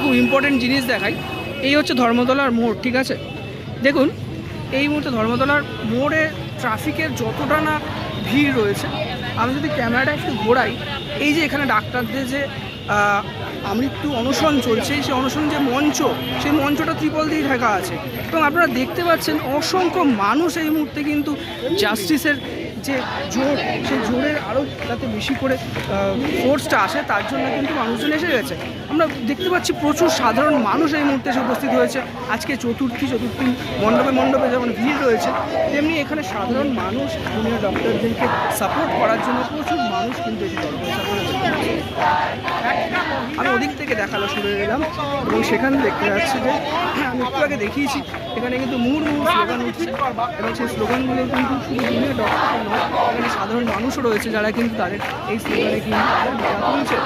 খুব ইম্পর্টেন্ট জিনিস দেখাই। এই হচ্ছে ধর্মতলার মোড়, ঠিক আছে? দেখুন এই মুহূর্তে ধর্মতলার মোড়ে ট্রাফিকের যতটা না ভিড় রয়েছে, আমি যদি ক্যামেরাটা একটু ঘোরাই, এই যে এখানে ডাক্তারদের যে আমৃত্যু অনশন চলছে, সেই অনশন যে মঞ্চ, সেই মঞ্চটা ত্রিপল দিয়ে ঢাকা আছে এবং আপনারা দেখতে পাচ্ছেন অসংখ্য মানুষ এই মুহূর্তে কিন্তু জাস্টিসের যে জোর, সেই জোরের আরও যাতে বেশি করে ফোর্সটা আসে তার জন্য কিন্তু মানুষজন এসে গেছে। আমরা দেখতে পাচ্ছি প্রচুর সাধারণ মানুষ এই মুহূর্তে এসে উপস্থিত হয়েছে। আজকে চতুর্থী মণ্ডপে মণ্ডপে যেমন ভিড় রয়েছে, তেমনি এখানে সাধারণ মানুষ জুনিয়র ডক্টরদেরকে সাপোর্ট করার জন্য প্রচুর মানুষ কিন্তু এসে জড়ো করেছে। আমি ওদিক থেকে দেখালো শুরু এলাম এবং সেখানে দেখতে যাচ্ছি যে আমি একটু আগে দেখিয়েছি এখানে কিন্তু মুহুর্মুহু স্লোগান উঠছে এবং সেই স্লোগানগুলো কিন্তু শুধু জুনিয়র ডক্টর নয়, এখানে সাধারণ মানুষও রয়েছে যারা কিন্তু তাদের এই স্লোগানে কিন্তু তুলছে।